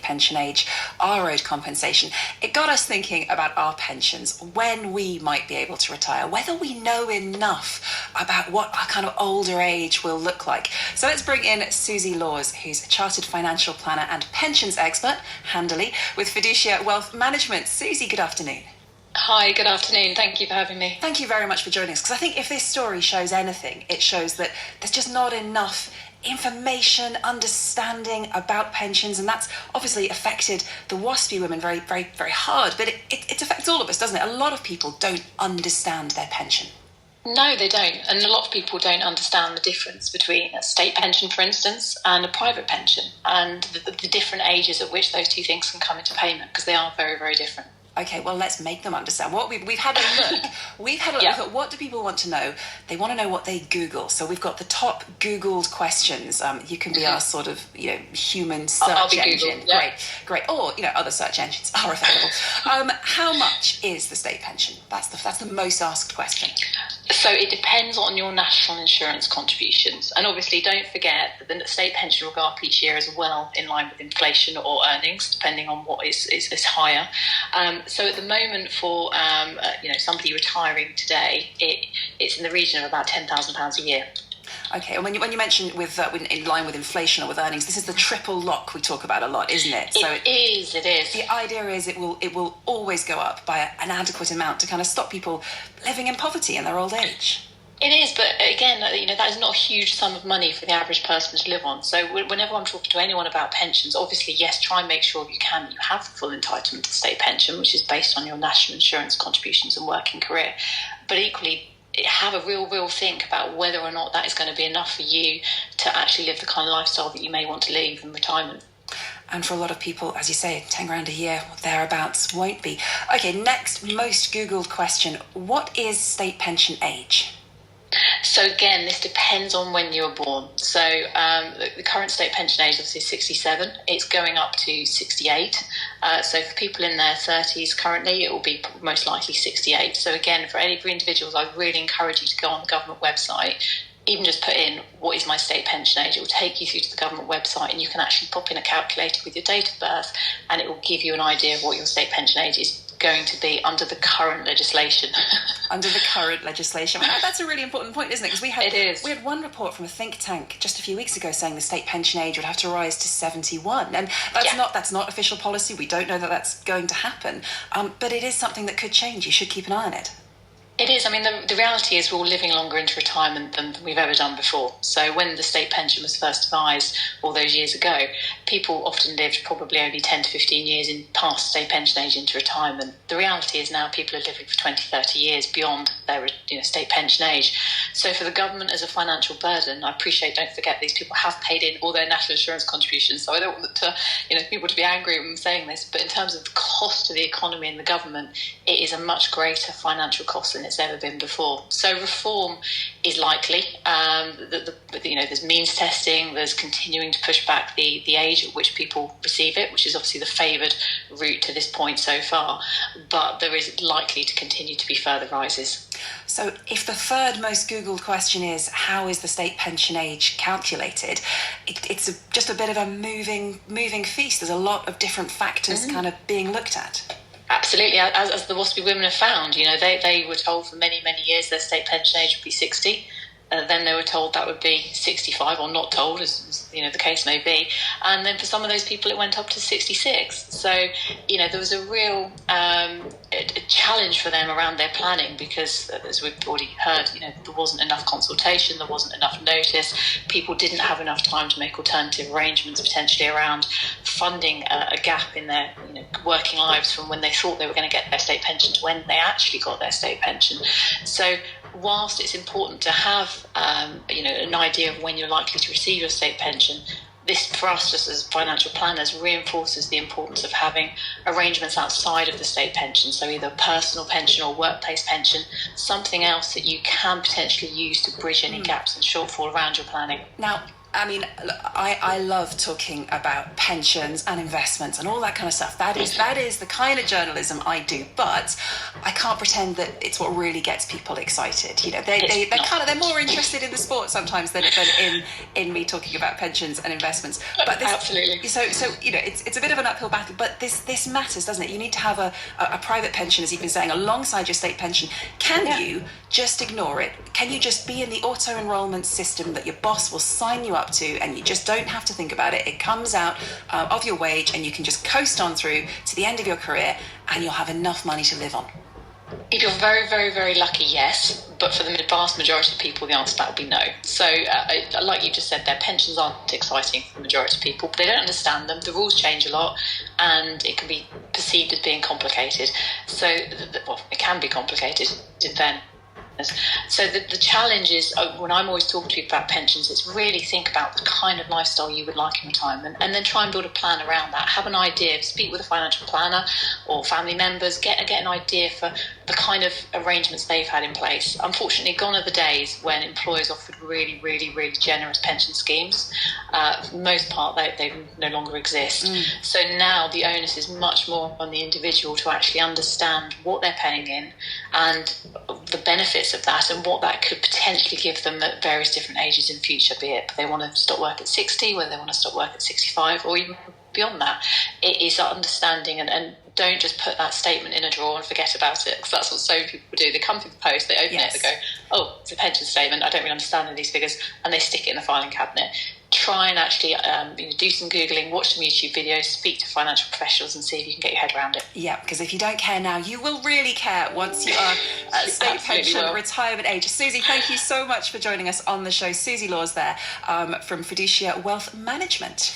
pension age, our owed compensation. It got us thinking about our pensions, when we might be able to retire, whether we know enough about what our kind of older age will look like. So let's bring in Susie Laws, who's a chartered financial planner and pensions expert, handily, with Fiducia Wealth Management. Susie, good afternoon. Hi, good afternoon. Thank you for having me. Thank you very much for joining us, because I think if this story shows anything, it shows that there's just not enough information, understanding about pensions, and that's obviously affected the WASPI women very, very, very hard, but it affects all of us, doesn't it? A lot of people don't understand their pension. No, they don't. And a lot of people don't understand the difference between a state pension, for instance, and a private pension, and the different ages at which those two things can come into payment, because they are very, very different. Okay, well, let's make them understand. We've had a look. We've had a look. Yeah. We thought, what do people want to know? They want to know what they Google. So we've got the top Googled questions. You can be our sort of, human search engine. Googled, yeah. Great. Or, other search engines are available. How much is the state pension? That's the most asked question. So it depends on your national insurance contributions. And obviously, don't forget that the state pension will go up each year as well, in line with inflation or earnings, depending on what is higher. So at the moment, for somebody retiring today, it's in the region of about £10,000 a year. Okay, and when you mention in line with inflation or with earnings, this is the triple lock we talk about a lot, isn't it? It is. The idea is it will always go up by an adequate amount to kind of stop people living in poverty in their old age. It is, but again, that is not a huge sum of money for the average person to live on. So whenever I'm talking to anyone about pensions, obviously, yes, try and make sure you have the full entitlement to state pension, which is based on your national insurance contributions and working career. But equally, have a real think about whether or not that is going to be enough for you to actually live the kind of lifestyle that you may want to live in retirement. And for a lot of people, as you say, 10 grand a year, thereabouts, won't be. Okay, next most Googled question. What is state pension age? So again, this depends on when you were born. So the current state pension age obviously is 67. It's going up to 68. So for people in their 30s currently, it will be most likely 68. So again, for individuals, I really encourage you to go on the government website, even just put in, what is my state pension age? It will take you through to the government website, and you can actually pop in a calculator with your date of birth, and it will give you an idea of what your state pension age is going to be under the current legislation. Under the current legislation. Well, that's a really important point, isn't it? Because we had one report from a think tank just a few weeks ago saying the state pension age would have to rise to 71, and that's not official policy. We don't know that that's going to happen, but it is something that could change. You should keep an eye on it. It is. I mean, the reality is we're all living longer into retirement than we've ever done before. So when the state pension was first devised all those years ago, people often lived probably only 10 to 15 years in past state pension age into retirement. The reality is now people are living for 20, 30 years beyond their state pension age. So for the government as a financial burden, I appreciate, don't forget, these people have paid in all their national insurance contributions. So I don't want people to be angry when I'm saying this, but in terms of the cost to the economy and the government, it is a much greater financial cost than it's ever been before. So reform is likely. There's means testing, there's continuing to push back the age at which people receive it, which is obviously the favoured route to this point so far, but there is likely to continue to be further rises. So if the third most Googled question is, how is the state pension age calculated, it's just a bit of a moving feast. There's a lot of different factors kind of being looked at. Absolutely, as the WASPI women have found, they were told for many, many years their state pension age would be 60. Then they were told that would be 65, or not told, as the case may be. And then for some of those people, it went up to 66. So, there was a real a challenge for them around their planning, because, as we've already heard, there wasn't enough consultation, there wasn't enough notice. People didn't have enough time to make alternative arrangements, potentially around funding a gap in their working lives from when they thought they were going to get their state pension to when they actually got their state pension. So whilst it's important to have an idea of when you're likely to receive your state pension, this, for us, just as financial planners, reinforces the importance of having arrangements outside of the state pension, so either personal pension or workplace pension, something else that you can potentially use to bridge any gaps and shortfall around your planning. Now, I mean, I love talking about pensions and investments and all that kind of stuff. That is the kind of journalism I do, but I can't pretend that it's what really gets people excited. You know, they're more interested in the sport sometimes than in me talking about pensions and investments. But absolutely. So you know, it's a bit of an uphill battle, but this matters, doesn't it? You need to have a private pension, as you've been saying, alongside your state pension. Can you just ignore it? Can you just be in the auto enrolment system that your boss will sign you up to, and you just don't have to think about it? It comes out of your wage, and you can just coast on through to the end of your career, and you'll have enough money to live on. If you're very, very, very lucky, yes. But for the vast majority of people, the answer to that would be no. So, like you just said, their pensions aren't exciting for the majority of people. But they don't understand them. The rules change a lot, and it can be perceived as being complicated. So, it can be complicated then. So the challenge is, when I'm always talking to people about pensions, it's really think about the kind of lifestyle you would like in retirement, and then try and build a plan around that. Have an idea, speak with a financial planner or family members, get an idea for the kind of arrangements they've had in place. Unfortunately, gone are the days when employers offered really, really, really generous pension schemes. For the most part, they no longer exist. So now the onus is much more on the individual to actually understand what they're paying in and the benefits of that, and what that could potentially give them at various different ages in future, be it they want to stop work at 60, whether they want to stop work at 65, or even beyond that. It is understanding, and don't just put that statement in a drawer and forget about it, because that's what so many people do. They come through the post, they open it, they go, oh, it's a pension statement, I don't really understand any of these figures, and they stick it in the filing cabinet. Try and actually do some Googling, watch some YouTube videos, speak to financial professionals, and see if you can get your head around it. Yeah, because if you don't care now, you will really care once you are at state pension retirement age. Susie, thank you so much for joining us on the show. Susie Laws there from Fiducia Wealth Management.